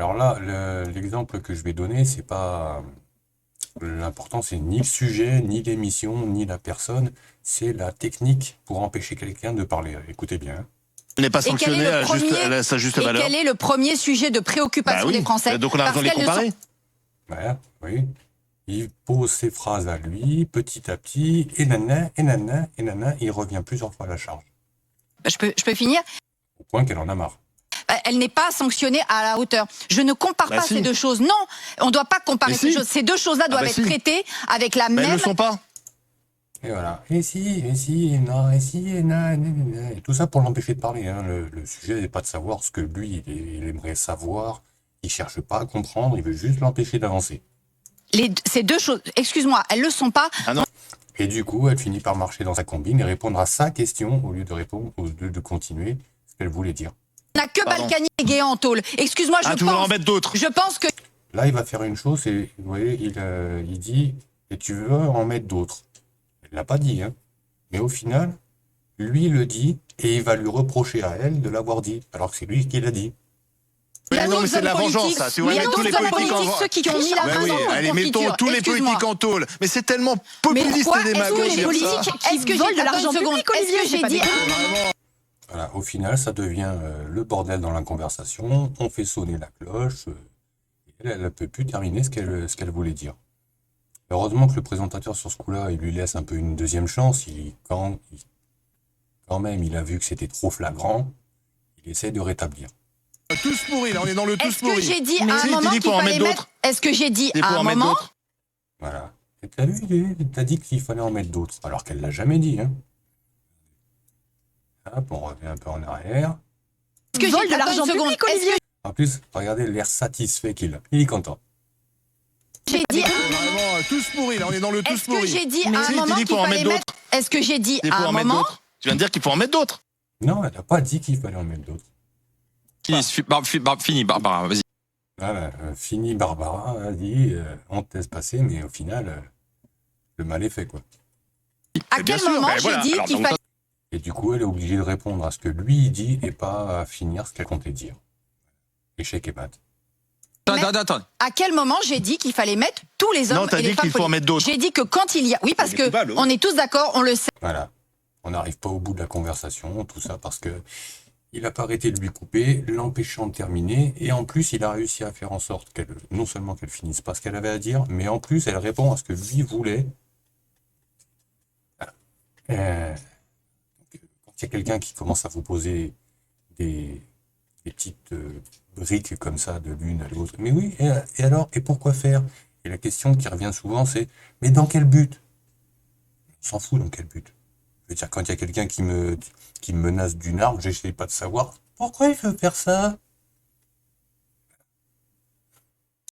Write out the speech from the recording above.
Alors là, l'exemple que je vais donner, c'est pas l'important, c'est ni le sujet, ni l'émission, ni la personne, c'est la technique pour empêcher quelqu'un de parler. Écoutez bien. Elle n'est pas Et quel sanctionnée est le à sa juste et valeur. quel est le premier sujet de préoccupation Bah oui. des Français? Donc on a raison de les Parce qu'elles ne comparer. Voilà, oui. Il pose ses phrases à lui, petit à petit, et nana, et nana, et nana, il revient plusieurs fois à la charge. Je peux finir. Au point qu'elle en a marre. Elle n'est pas sanctionnée à la hauteur. Je ne compare Bah pas si. ces deux choses. Non, on ne doit pas comparer Mais ces si. choses. Ces deux choses-là doivent bah être si. traitées avec la Mais elles ne même. le sont pas. Et voilà. Et si, et si, et non, et si, et non, et tout ça pour l'empêcher de parler. Hein. Le sujet n'est pas de savoir ce que lui, il aimerait savoir. Il cherche pas à comprendre, il veut juste l'empêcher d'avancer. Ces deux choses, excuse-moi, elles le sont pas. Ah non. Et du coup, elle finit par marcher dans sa combine et répondre à sa question au lieu de répondre, au lieu de continuer ce qu'elle voulait dire. On n'a que Pardon. Balkany et Guéant en tôle. Excuse-moi, Ah, tu voudrais en mettre d'autres. je pense que Là, il va faire une chose, et vous voyez, il dit, et tu veux en mettre d'autres. Il l'a pas dit, hein. Mais au final, lui le dit, et il va lui reprocher à elle de l'avoir dit, alors que c'est lui qui l'a dit. il y a Mais non, mais d'autres c'est de la hommes vengeance, politiques, ça. Tu il vois, y a mettre tous les d'autres hommes politiques en politiques, ceux qui ont mis la Bah main oui, dans une allez, mettons confiture. tous les Excuse-moi. politiques en tôle. Mais c'est tellement Mais populiste pourquoi et est-ce que démagogue les dire ça. politiques est-ce que volent de j'ai l'argent attends une seconde, public, Olivier, est-ce que c'est j'ai pas dit des- Voilà, au final, ça devient le bordel dans la conversation, on fait sonner la cloche, et elle ne peut plus terminer ce qu'elle voulait dire. Heureusement que le présentateur, sur ce coup-là, il lui laisse un peu une deuxième chance, quand même, il a vu que c'était trop flagrant, il essaie de rétablir. Tous pourris, là, on est dans le tous Est-ce que pourris. j'ai dit Mais à si, un tu moment dis qu'il pour en fallait mettre mettre Est-ce que j'ai dit Et à pour un en mettre moment d'autres. Voilà. Et t'as vu, t'as dit qu'il fallait en mettre d'autres, alors qu'elle l'a jamais dit, hein. Hop, on revient un peu en arrière. Est-ce que Ils volent j'ai de attends une l'argent seconde, public, est-ce Olivier. que En plus, regardez l'air satisfait qu'il a. Il est content. j'ai dit Vraiment, tous pourris, là, on est dans le tous Est-ce que pourris. j'ai dit Mais à si, un tu moment dis qu'il pour en fallait mettre mettre Est-ce que j'ai dit Et pour à un en mettre moment d'autres. Tu viens de dire qu'il faut en mettre d'autres. Non, elle n'a pas dit qu'il fallait en mettre d'autres. Fini, Barbara, vas-y. Voilà, fini Barbara a dit, on te laisse passer, mais au final, le mal est fait, quoi. à Mais bien quel sûr, moment ben j'ai voilà, dit alors qu'il donc, fallait Et du coup, elle est obligée de répondre à ce que lui il dit et pas à finir ce qu'elle comptait dire. Échec et mat. Attends. À quel moment j'ai dit qu'il fallait mettre tous les Non, hommes t'as et les dit femmes qu'il faut en politiques mettre d'autres. J'ai dit que quand il y a oui parce Mais que coupable, on est tous d'accord, on le sait. Voilà. On n'arrive pas au bout de la conversation, tout ça parce que il n'a pas arrêté de lui couper, l'empêchant de terminer, et en plus, il a réussi à faire en sorte qu'elle, non seulement qu'elle finisse pas ce qu'elle avait à dire, mais en plus, elle répond à ce que lui voulait. Quand il y a quelqu'un qui commence à vous poser des petites briques comme ça de l'une à l'autre, mais oui, et alors, et pourquoi faire? Et la question qui revient souvent, c'est, mais dans quel but? On s'en fout dans quel but. Je veux dire, quand il y a quelqu'un qui me menace d'une arme, j'essaie pas de savoir pourquoi il veut faire ça.